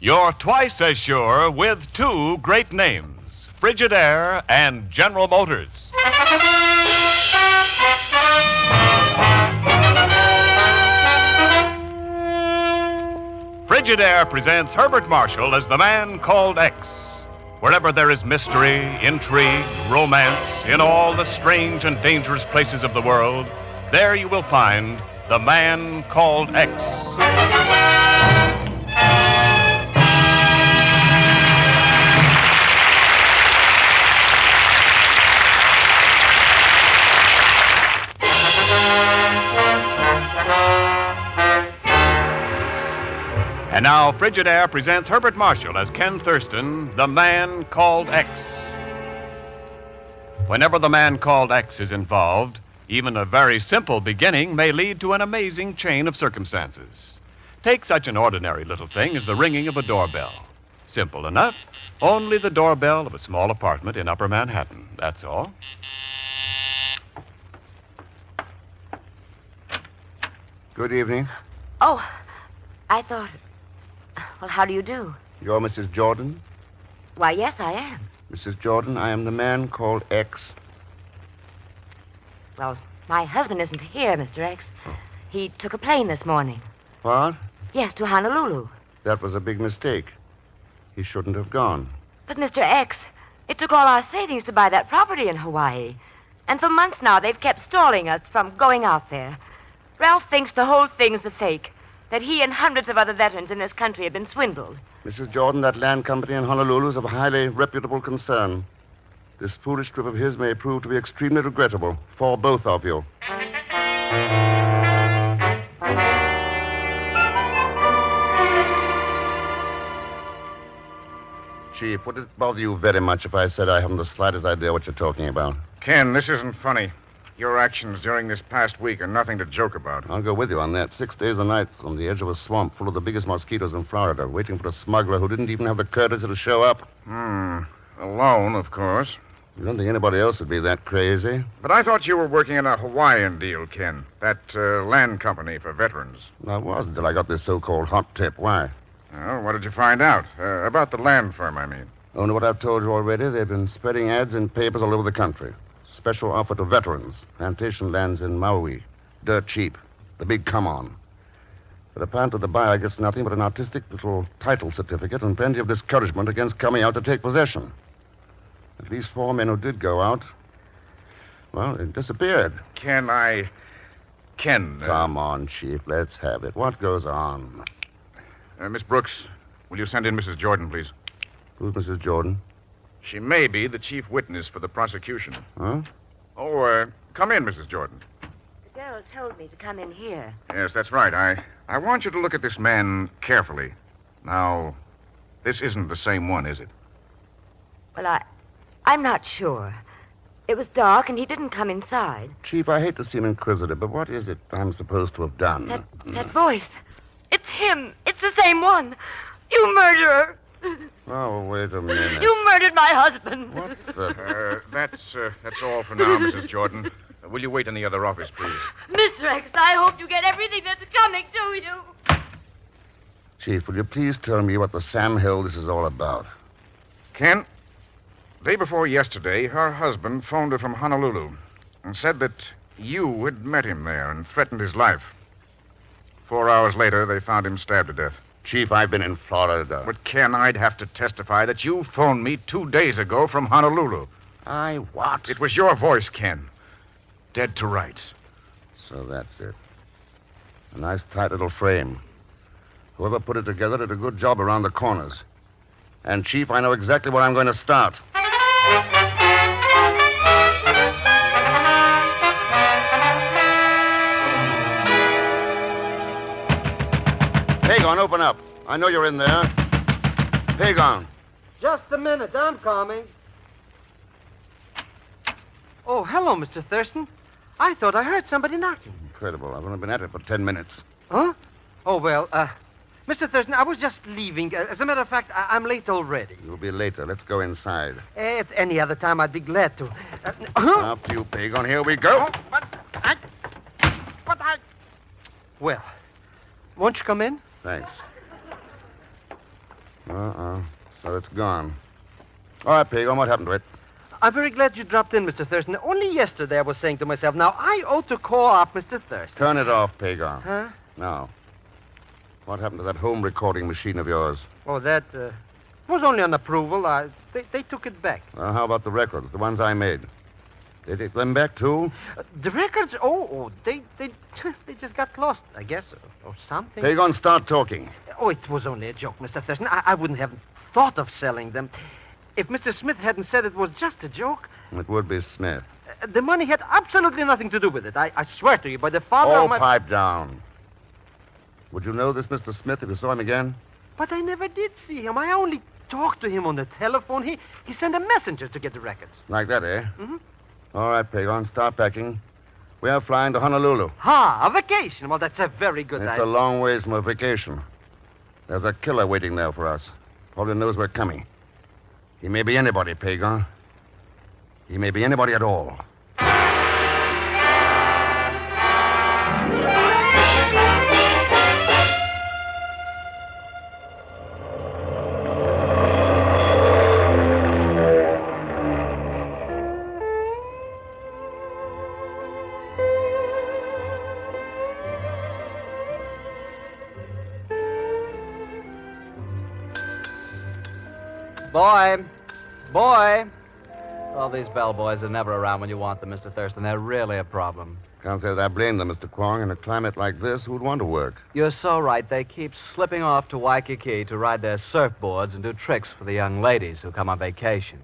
You're twice as sure with two great names, Frigidaire and General Motors. Frigidaire presents Herbert Marshall as the man called X. Wherever there is mystery, intrigue, romance, in all the strange and dangerous places of the world, there you will find the man called X. And now, Frigidaire presents Herbert Marshall as Ken Thurston, the man called X. Whenever the man called X is involved, even a very simple beginning may lead to an amazing chain of circumstances. Take such an ordinary little thing as the ringing of a doorbell. Simple enough. Only the doorbell of a small apartment in Upper Manhattan, that's all. Good evening. Oh, I thought... Well, how do you do? You're Mrs. Jordan? Why, yes, I am. Mrs. Jordan, I am the man called X. Well, my husband isn't here, Mr. X. He took a plane this morning. What? Yes, to Honolulu. That was a big mistake. He shouldn't have gone. But, Mr. X, it took all our savings to buy that property in Hawaii. And for months now, they've kept stalling us from going out there. Ralph thinks the whole thing's a fake. That he and hundreds of other veterans in this country have been swindled. Mrs. Jordan, that land company in Honolulu is of highly reputable concern. This foolish trip of his may prove to be extremely regrettable for both of you. Chief, would it bother you very much if I said I haven't the slightest idea what you're talking about? Ken, this isn't funny. Your actions during this past week are nothing to joke about. I'll go with you on that. 6 days and nights on the edge of a swamp full of the biggest mosquitoes in Florida, waiting for a smuggler who didn't even have the courtesy to show up. Alone, of course. You don't think anybody else would be that crazy? But I thought you were working on a Hawaiian deal, Ken. That land company for veterans. I was until I got this so-called hot tip. Why? Well, what did you find out? About the land firm, I mean. Only what I've told you already. They've been spreading ads in papers all over the country. Special offer to veterans. Plantation lands in Maui. Dirt cheap. The big come-on. But apparently the buyer gets nothing but an artistic little title certificate and plenty of discouragement against coming out to take possession. At least 4 men who did go out, well, they disappeared. Ken... Come on, Chief. Let's have it. What goes on? Miss Brooks, will you send in Mrs. Jordan, please? Who's Mrs. Jordan? She may be the chief witness for the prosecution. Huh? Oh, come in, Mrs. Jordan. The girl told me to come in here. Yes, that's right. I want you to look at this man carefully. Now, this isn't the same one, is it? Well, I'm not sure. It was dark, and he didn't come inside. Chief, I hate to seem inquisitive, but what is it I'm supposed to have done? That voice. It's him. It's the same one. You murderer. Oh, wait a minute. You murdered my husband. What the... That's all for now, Mrs. Jordan. Will you wait in the other office, please? Mr. X, I hope you get everything that's coming to you. Chief, will you please tell me what the Sam Hill this is all about? Ken, day before yesterday, her husband phoned her from Honolulu and said that you had met him there and threatened his life. 4 hours later, they found him stabbed to death. Chief, I've been in Florida. But, Ken, I'd have to testify that you phoned me 2 days ago from Honolulu. I what? It was your voice, Ken. Dead to rights. So that's it. A nice tight little frame. Whoever put it together did a good job around the corners. And, Chief, I know exactly where I'm going to start. Pagon, open up. I know you're in there. Pagon. Just a minute. I'm coming. Oh, hello, Mr. Thurston. I thought I heard somebody knocking. Incredible. I've only been at it for 10 minutes. Huh? Oh, well, Mr. Thurston, I was just leaving. As a matter of fact, I'm late already. You'll be later. Let's go inside. At any other time, I'd be glad to. After you, Pagon. Here we go. Well, won't you come in? Thanks. So it's gone. All right, Pagon, what happened to it? I'm very glad you dropped in, Mr. Thurston. Only yesterday I was saying to myself, now I ought to call up Mr. Thurston. Turn it off, Pagon. Huh? Now, what happened to that home recording machine of yours? Oh, that was only on approval. They took it back. Well, how about the records, the ones I made? They take them back, too? The records? They just got lost, I guess, or something. Pagon, start talking. Oh, it was only a joke, Mr. Thurston. I wouldn't have thought of selling them. If Mr. Smith hadn't said it was just a joke... It would be Smith. The money had absolutely nothing to do with it. I swear to you, by the father All of my... pipe down. Would you know this Mr. Smith if you saw him again? But I never did see him. I only talked to him on the telephone. He sent a messenger to get the records. Like that, eh? Mm-hmm. All right, Pagon, start packing. We are flying to Honolulu. A vacation. Well, that's a very good It's idea. a long ways from a vacation. There's a killer waiting there for us. Probably knows we're coming. He may be anybody, Pagon. He may be anybody at all. Boy. Oh, these bellboys are never around when you want them, Mr. Thurston. They're really a problem. Can't say that I blame them, Mr. Kwong. In a climate like this, who'd want to work? You're so right. They keep slipping off to Waikiki to ride their surfboards and do tricks for the young ladies who come on vacation.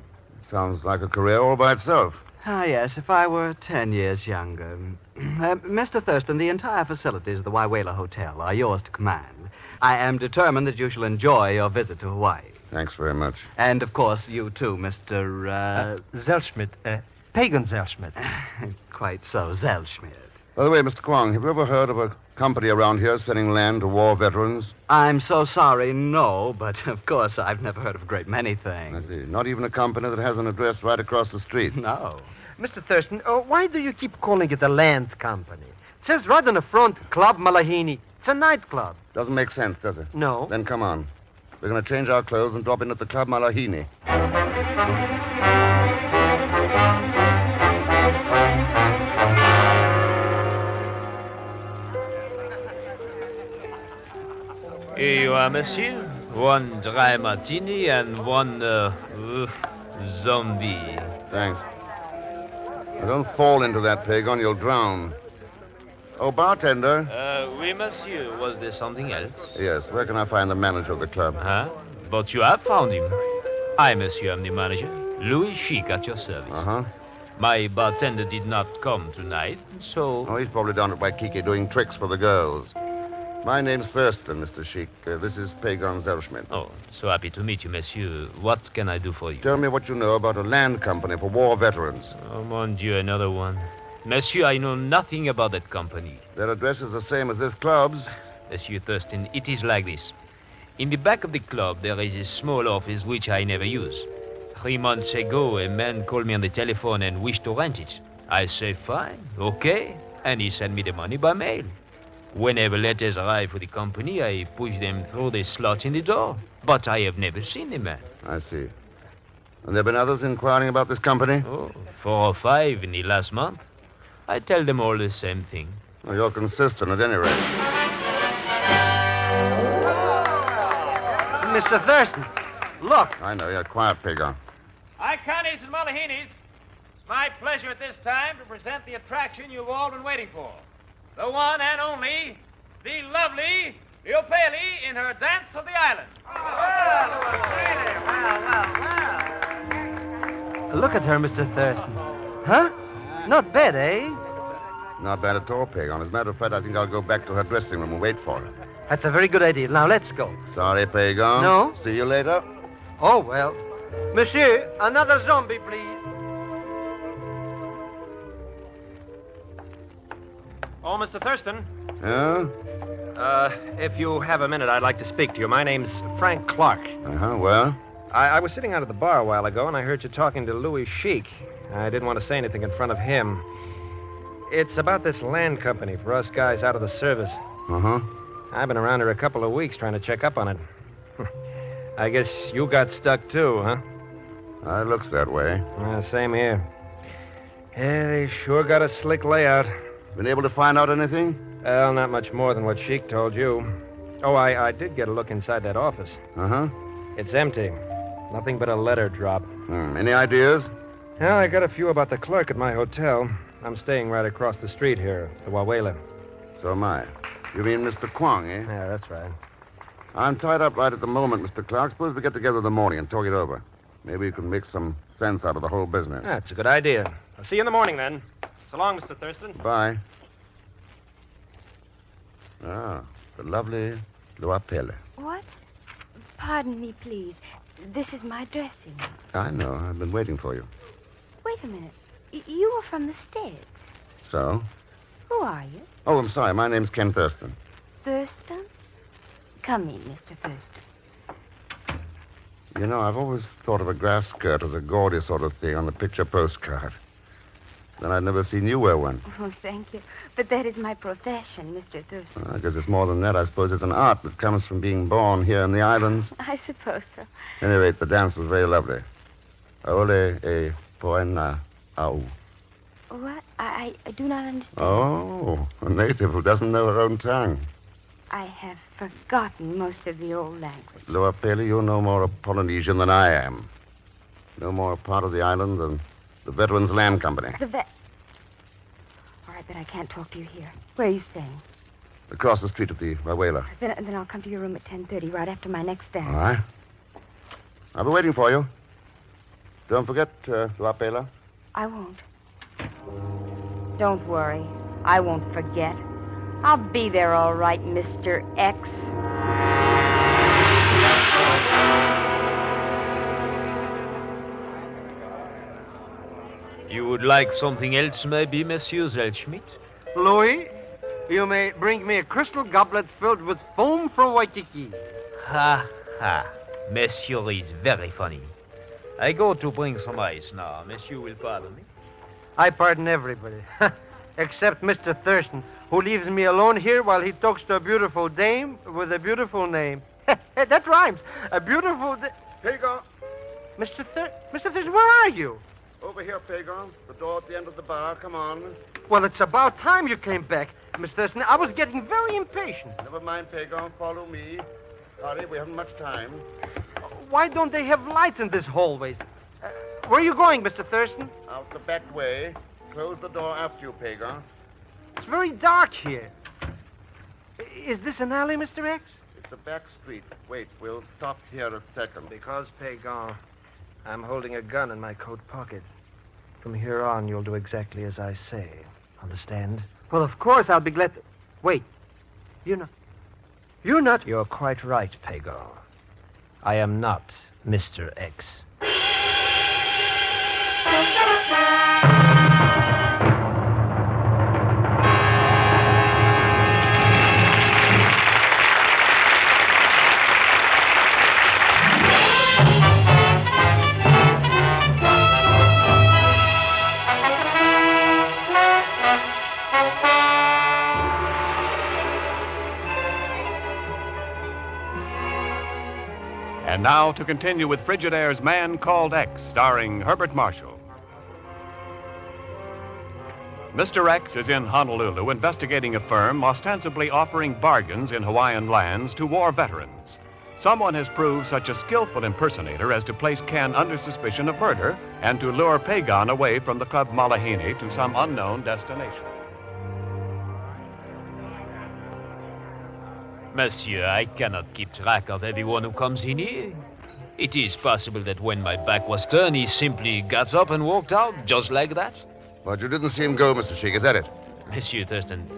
Sounds like a career all by itself. Ah, yes, if I were 10 years younger. Mr. Thurston, the entire facilities of the Waiwela Hotel are yours to command. I am determined that you shall enjoy your visit to Hawaii. Thanks very much. And, of course, you too, Mr. Zellschmidt. Pagan Zellschmidt. Quite so, Zellschmidt. By the way, Mr. Kwong, have you ever heard of a company around here selling land to war veterans? I'm so sorry, no, but of course I've never heard of a great many I things. see. Not even a company that has an address right across the street. No. Mr. Thurston, why do you keep calling it a land company? It says right on the front, Club Malahini. It's a nightclub. Doesn't make sense, does it? No. Then come on. We're going to change our clothes and drop in at the Club Malahini. Here you are, monsieur. One dry martini and one, zombie. Thanks. Now, don't fall into that, Pagon. You'll drown. Oh, bartender. Oui, monsieur. Was there something else? Yes, where can I find the manager of the club? Huh? But you have found him. I, monsieur, am the manager. Louis Chic at your service. Uh-huh. My bartender did not come tonight, so... Oh, he's probably down at Waikiki doing tricks for the girls. My name's Thurston, Mr. Chic. This is Pagan Zellschmidt. Oh, so happy to meet you, monsieur. What can I do for you? Tell me what you know about a land company for war veterans. Oh, mon Dieu, another one. Monsieur, I know nothing about that company. Their address is the same as this club's. Monsieur Thurston, it is like this. In the back of the club, there is a small office which I never use. 3 months ago, a man called me on the telephone and wished to rent it. I say, fine, okay. And he sent me the money by mail. Whenever letters arrive for the company, I push them through the slot in the door. But I have never seen the man. I see. And there have been others inquiring about this company? Oh, 4 or 5 in the last month. I tell them all the same thing. Well, you're consistent at any rate. Mr. Thurston, look. I know. You're quiet, Pagan. Hi, Connies and Malahinis. It's my pleasure at this time to present the attraction you've all been waiting for. The one and only, the lovely Leopeli in her Dance of the Island. Look at her, Mr. Thurston. Huh? Not bad, eh? Not bad at all, Pagan. As a matter of fact, I think I'll go back to her dressing room and wait for her. That's a very good idea. Now, let's go. Sorry, Pagan. No. See you later. Oh, well. Monsieur, another zombie, please. Oh, Mr. Thurston. Yeah? If you have a minute, I'd like to speak to you. My name's Frank Clark. Uh-huh. Well? I was sitting out at the bar a while ago, and I heard you talking to Louis Chic. I didn't want to say anything in front of him. It's about this land company for us guys out of the service. Uh-huh. I've been around here a couple of weeks trying to check up on it. I guess you got stuck too, huh? It looks that way. Same here. Yeah, they sure got a slick layout. Been able to find out anything? Well, not much more than what Sheik told you. Oh, I did get a look inside that office. Uh-huh. It's empty. Nothing but a letter drop. Any ideas? Well, I got a few about the clerk at my hotel. I'm staying right across the street here, the Wawela. So am I. You mean Mr. Kwong, eh? Yeah, that's right. I'm tied up right at the moment, Mr. Clark. Suppose we get together in the morning and talk it over. Maybe you can make some sense out of the whole business. That's a good idea. I'll see you in the morning, then. So long, Mr. Thurston. Bye. Ah, the lovely Luapele. What? Pardon me, please. This is my dressing. I know. I've been waiting for you. Wait a minute. You were from the States. So? Who are you? Oh, I'm sorry. My name's Ken Thurston. Thurston? Come in, Mr. Thurston. You know, I've always thought of a grass skirt as a gaudy sort of thing on the picture postcard. Then I'd never seen you wear one. Oh, thank you. But that is my profession, Mr. Thurston. I guess it's more than that. I suppose it's an art that comes from being born here in the islands. I suppose so. At any rate, the dance was very lovely. Ole e poena au. What? I do not understand. Oh, a native who doesn't know her own tongue. I have forgotten most of the old language. Luapele, you're no more a Polynesian than I am. No more a part of the island than the Veterans Land Company. All right, but I can't talk to you here. Where are you staying? Across the street at the Wawela. Then I'll come to your room at 10:30, right after my next dance. All right. I'll be waiting for you. Don't forget, Luapele. I won't. Don't worry. I won't forget. I'll be there all right, Mr. X. You would like something else, maybe, Monsieur Zellschmidt? Louis, you may bring me a crystal goblet filled with foam from Waikiki. Ha, ha. Monsieur is very funny. I go to bring some ice now. Monsieur will pardon me. I pardon everybody, except Mr. Thurston, who leaves me alone here while he talks to a beautiful dame with a beautiful name. That rhymes. A beautiful Here you go. Mr. Thurston, where are you? Over here, Pagon. The door at the end of the bar. Come on. Well, it's about time you came back, Mr. Thurston. I was getting very impatient. Never mind, Pagon. Follow me. Hurry, we haven't much time. Why don't they have lights in this hallway? Where are you going, Mr. Thurston? Out the back way. Close the door after you, Pagon. It's very dark here. Is this an alley, Mr. X? It's a back street. Wait, we'll stop here a second. Because, Pagan, I'm holding a gun in my coat pocket. From here on, you'll do exactly as I say. Understand? Well, of course, I'll be glad to... Wait. You're not... You're quite right, Pagan. I am not Mr. X. And now to continue with Frigidaire's Man Called X, starring Herbert Marshall. Mr. X is in Honolulu investigating a firm ostensibly offering bargains in Hawaiian lands to war veterans. Someone has proved such a skillful impersonator as to place Ken under suspicion of murder and to lure Pagan away from the Club Malahini to some unknown destination. Monsieur, I cannot keep track of everyone who comes in here. It is possible that when my back was turned, he simply got up and walked out, just like that. But you didn't see him go, Mr. Sheik, is that it? Monsieur Thurston,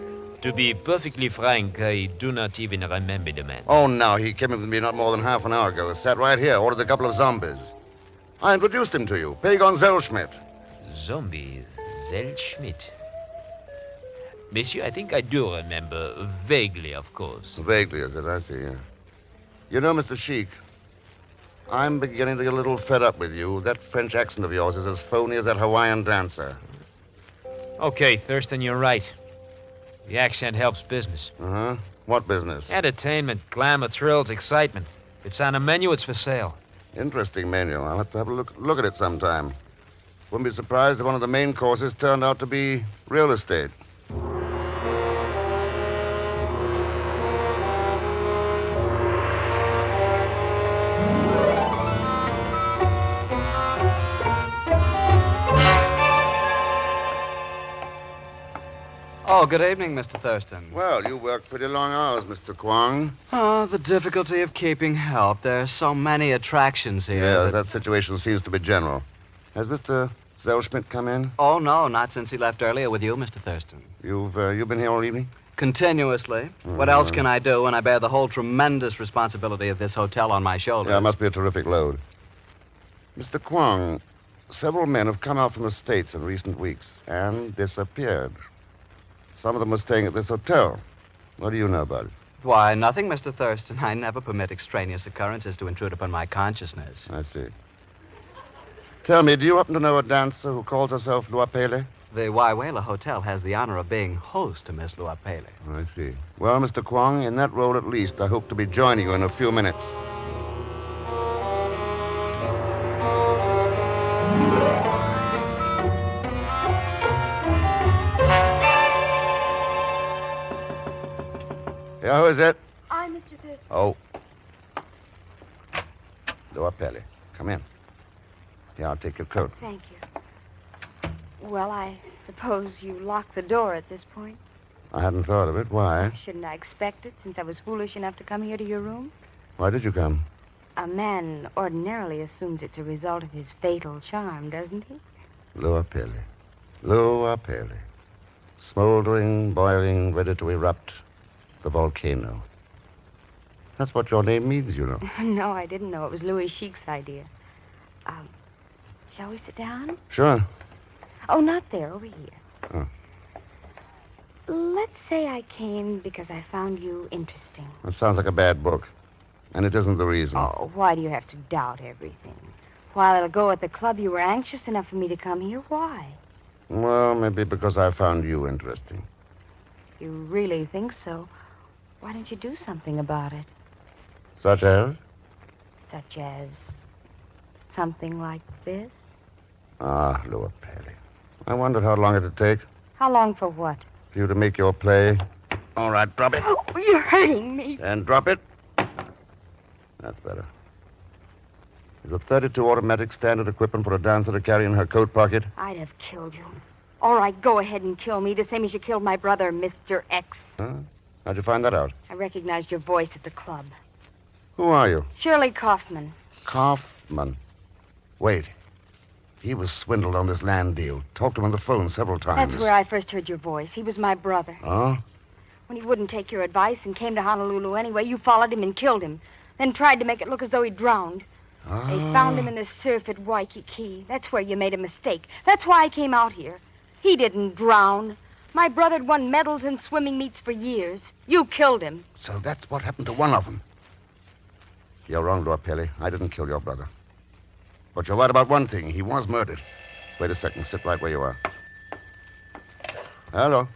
to be perfectly frank, I do not even remember the man. Oh, no, he came in with me not more than half an hour ago. Sat right here, ordered a couple of zombies. I introduced him to you, Pagon Zellschmidt. Zombie Zellschmidt. Monsieur, I think I do remember. Vaguely, of course. Vaguely, is it? I see, yeah. You know, Mr. Sheik, I'm beginning to get a little fed up with you. That French accent of yours is as phony as that Hawaiian dancer. Okay, Thurston, you're right. The accent helps business. Uh-huh. What business? Entertainment, glamour, thrills, excitement. It's on a menu. It's for sale. Interesting menu. I'll have to have a look at it sometime. Wouldn't be surprised if one of the main courses turned out to be real estate. Oh, good evening, Mr. Thurston. Well, you work pretty long hours, Mr. Kwong. Oh, the difficulty of keeping help. There are so many attractions here. Yeah, that situation seems to be general. Has Mr. Zellschmidt come in? Oh, no, not since he left earlier with you, Mr. Thurston. You've been here all evening? Continuously. What else can I do when I bear the whole tremendous responsibility of this hotel on my shoulders? Yeah, it must be a terrific load. Mr. Kwong, several men have come out from the States in recent weeks and disappeared. Some of them were staying at this hotel. What do you know about it? Why, nothing, Mr. Thurston. I never permit extraneous occurrences to intrude upon my consciousness. I see. Tell me, do you happen to know a dancer who calls herself Lua Pele? The Waiwela Hotel has the honor of being host to Miss Lua Pele. I see. Well, Mr. Kwong, in that role at least, I hope to be joining you in a few minutes. Yeah, who is it? I'm Mr. Thurston. Oh. Lua Pele. Come in. Yeah, I'll take your coat. Thank you. Well, I suppose you locked the door at this point. I hadn't thought of it. Why? Shouldn't I expect it, since I was foolish enough to come here to your room? Why did you come? A man ordinarily assumes it's a result of his fatal charm, doesn't he? Lua Pele. Lua Pele. Smoldering, boiling, ready to erupt. The volcano. That's what your name means, you know. No, I didn't know. It was Louis Chic's idea. Shall we sit down? Sure. Oh, not there, over here. Oh. Let's say I came because I found you interesting. That sounds like a bad book. And it isn't the reason. Oh, why do you have to doubt everything? While ago at the club, you were anxious enough for me to come here. Why? Well, maybe because I found you interesting. You really think so? Why don't you do something about it? Such as? Such as something like this? Ah, Lua Pele. I wondered how long it'd take How long for what? for you to make your play. All right, drop it. Oh, you're hurting me. And drop it. That's better. Is a .32 automatic standard equipment for a dancer to carry in her coat pocket? I'd have killed you. All right, go ahead and kill me, the same as you killed my brother, Mr. X. Huh? How'd you find that out? I recognized your voice at the club. Who are you? Shirley Kaufman. Kaufman. Wait. He was swindled on this land deal. Talked to him on the phone several times. That's where I first heard your voice. He was my brother. Oh? When he wouldn't take your advice and came to Honolulu anyway, you followed him and killed him. Then tried to make it look as though he drowned. Ah. They found him in the surf at Waikiki. That's where you made a mistake. That's why I came out here. He didn't drown. My brother'd won medals in swimming meets for years. You killed him. So that's what happened to one of them. You're wrong, Lua Pele. I didn't kill your brother. But you're right about one thing. He was murdered. Wait a second. Sit right where you are. Hello.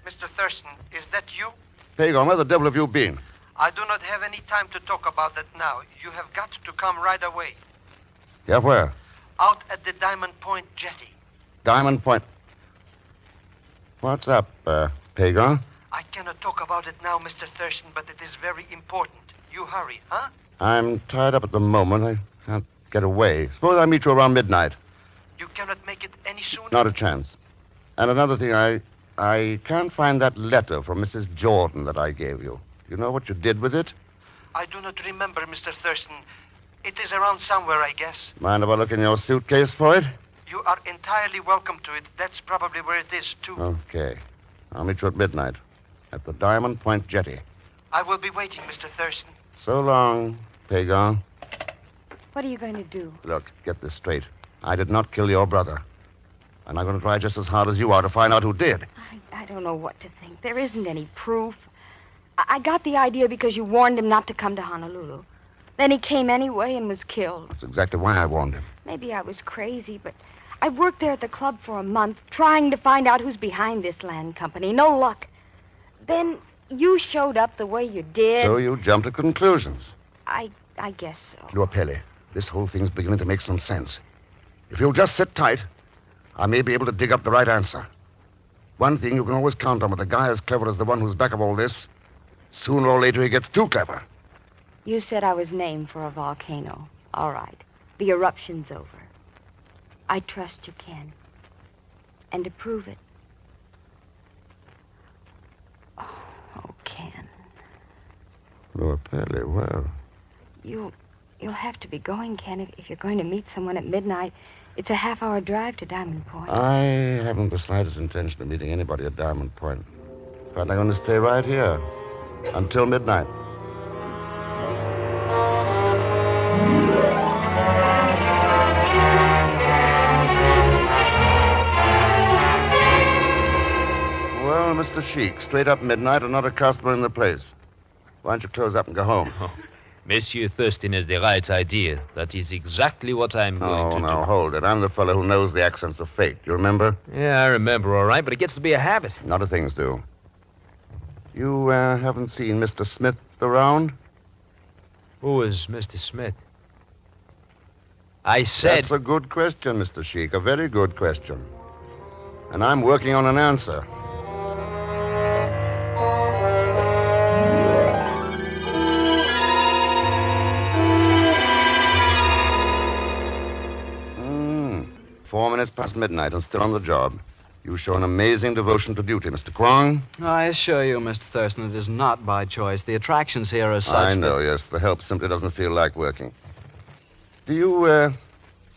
Mr. Thurston, is that you? Pagon, where the devil have you been? I do not have any time to talk about that now. You have got to come right away. Yeah, where? Out at the Diamond Point jetty. Diamond Point. What's up, Pagon? I cannot talk about it now, Mr. Thurston, but it is very important. You hurry, huh? I'm tied up at the moment. I can't get away. Suppose I meet you around midnight. You cannot make it any sooner? Not a chance. And another thing, I can't find that letter from Mrs. Jordan that I gave you. You know what you did with it? I do not remember, Mr. Thurston. It is around somewhere, I guess. Mind if I look in your suitcase for it? You are entirely welcome to it. That's probably where it is, too. Okay. I'll meet you at midnight at the Diamond Point jetty. I will be waiting, Mr. Thurston. So long, Pagon. What are you going to do? Look, get this straight. I did not kill your brother. And I'm going to try just as hard as you are to find out who did. I don't know what to think. There isn't any proof. I got the idea because you warned him not to come to Honolulu. Then he came anyway and was killed. That's exactly why I warned him. Maybe I was crazy, but I've worked there at the club for a month trying to find out who's behind this land company. No luck. Then you showed up the way you did. So you jumped to conclusions. I I guess so. Luapele, this whole thing's beginning to make some sense. If you'll just sit tight, I may be able to dig up the right answer. One thing you can always count on with a guy as clever as the one who's back of all this. Sooner or later, he gets too clever. You said I was named for a volcano. All right. The eruption's over. I trust you can. And to prove it... Oh, Ken. Luapele, well... You'll have to be going, Ken, if you're going to meet someone at midnight. It's a half-hour drive to Diamond Point. I haven't the slightest intention of meeting anybody at Diamond Point. In fact, I'm going to stay right here until midnight. Well, Mr. Sheik, straight up midnight and not a customer in the place. Why don't you close up and go home? Oh, Monsieur Thurston has the right idea. That is exactly what I'm going to do. No, hold it. I'm the fellow who knows the accents of fate. You remember? Yeah, I remember all right, but it gets to be a habit. Not a things do. You haven't seen Mr. Smith around? Who is Mr. Smith? I said... That's a good question, Mr. Sheik. A very good question. And I'm working on an answer. Four minutes past midnight and still on the job. You show an amazing devotion to duty, Mr. Kwong. I assure you, Mr. Thurston, it is not by choice. The attractions here are such I know, yes. The help simply doesn't feel like working. Do you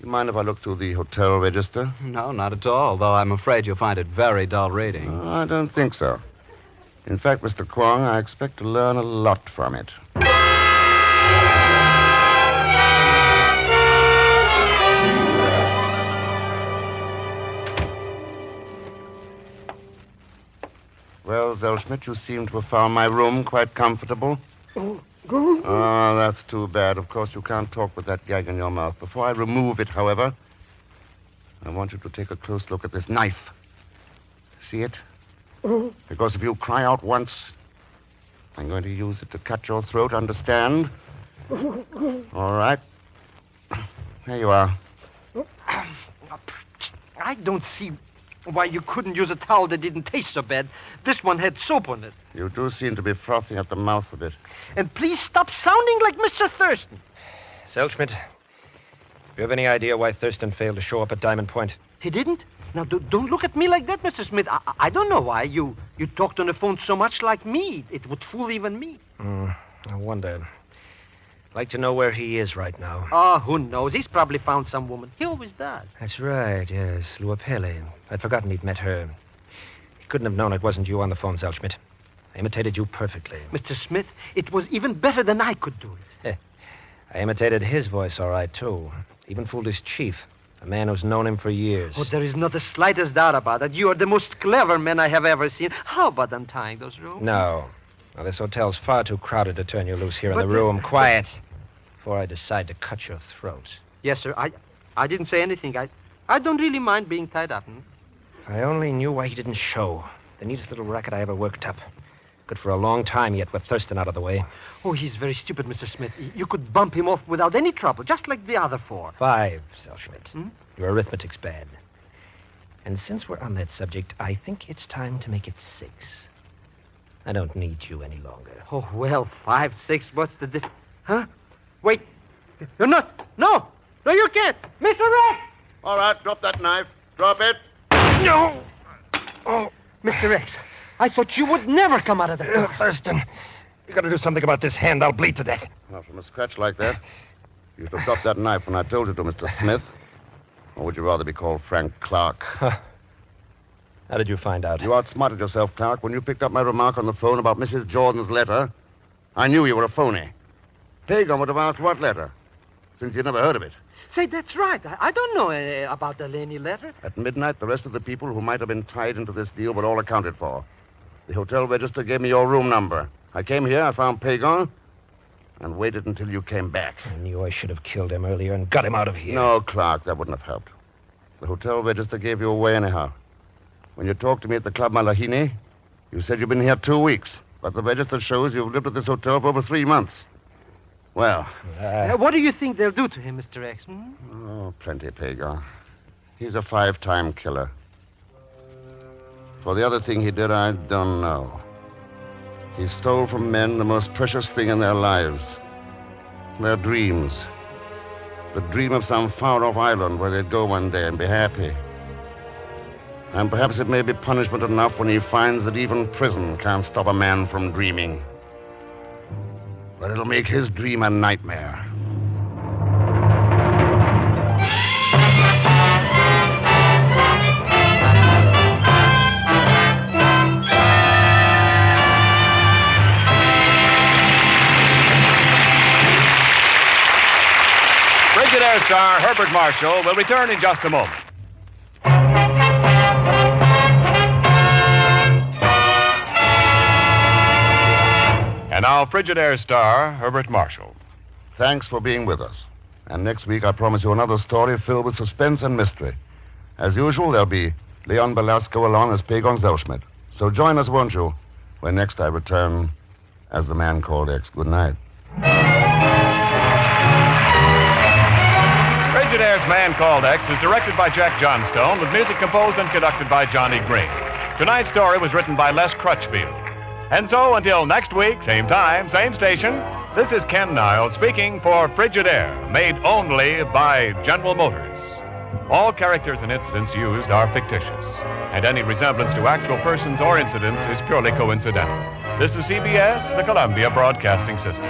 mind if I look through the hotel register? No, not at all, though I'm afraid you'll find it very dull reading. I don't think so. In fact, Mr. Kwong, I expect to learn a lot from it. Well, Zellschmidt, you seem to have found my room quite comfortable. Oh, that's too bad. Of course, you can't talk with that gag in your mouth. Before I remove it, however, I want you to take a close look at this knife. See it? Because if you cry out once, I'm going to use it to cut your throat, understand? All right. There you are. I don't see why you couldn't use a towel that didn't taste so bad. This one had soap on it. You do seem to be frothing at the mouth a bit. And please stop sounding like Mr. Thurston. Selchmit, do you have any idea why Thurston failed to show up at Diamond Point? He didn't? Now, don't look at me like that, Mr. Smith. I don't know why. You talked on the phone so much like me. It would fool even me. I wonder. I'd like to know where he is right now. Oh, who knows? He's probably found some woman. He always does. That's right, yes. Luapele. I'd forgotten he'd met her. He couldn't have known it wasn't you on the phone, Selchmit. I imitated you perfectly. Mr. Smith, it was even better than I could do it. I imitated his voice all right, too. Even fooled his chief, a man who's known him for years. Oh, there is not the slightest doubt about it. You are the most clever man I have ever seen. How about untying those ropes? No. Now, this hotel's far too crowded to turn you loose here in the room. Quiet. Before I decide to cut your throat. Yes, sir. I didn't say anything. I don't really mind being tied up. I only knew why he didn't show. The neatest little racket I ever worked up. Good for a long time yet with Thurston out of the way. Oh, he's very stupid, Mr. Smith. You could bump him off without any trouble, just like the other four. 5, Selchmit. Your arithmetic's bad. And since we're on that subject, I think it's time to make it 6. I don't need you any longer. Oh, well, 5, 6, what's the difference? Huh? Wait. You're not. No, you can't. Mr. Rex! All right, drop that knife. Drop it. No! Oh, Mr. Rex, I thought you would never come out of the house. Thurston, you gotta do something about this hand. I'll bleed to death. Well, from a scratch like that, you should have dropped that knife when I told you to, Mr. Smith. Or would you rather be called Frank Clark? Huh. How did you find out? You outsmarted yourself, Clark. When you picked up my remark on the phone about Mrs. Jordan's letter, I knew you were a phony. Pagan would have asked what letter, since you'd never heard of it. Say, that's right. I don't know about the Laney letter. At midnight, the rest of the people who might have been tied into this deal were all accounted for. The hotel register gave me your room number. I came here, I found Pagan, and waited until you came back. I knew I should have killed him earlier and got him out of here. No, Clark, that wouldn't have helped. The hotel register gave you away anyhow. When you talked to me at the Club Malahini, you said you've been here 2 weeks. But the register shows you've lived at this hotel for over 3 months. Well, What do you think they'll do to him, Mr. X? Hmm? oh, plenty, Pagar. He's a 5-time killer. For the other thing he did, I don't know. He stole from men the most precious thing in their lives. Their dreams. The dream of some far-off island where they'd go one day and be happy. And perhaps it may be punishment enough when he finds that even prison can't stop a man from dreaming. But it'll make his dream a nightmare. Frigidaire star Herbert Marshall will return in just a moment. And now, Frigidaire star Herbert Marshall. Thanks for being with us. And next week, I promise you another story filled with suspense and mystery. As usual, there'll be Leon Belasco along as Pagon Zellschmidt. So join us, won't you, when next I return as the man called X. Good night. Frigidaire's Man Called X is directed by Jack Johnstone with music composed and conducted by Johnny Green. Tonight's story was written by Les Crutchfield. And so, until next week, same time, same station, this is Ken Niles speaking for Frigidaire, made only by General Motors. All characters and incidents used are fictitious, and any resemblance to actual persons or incidents is purely coincidental. This is CBS, the Columbia Broadcasting System.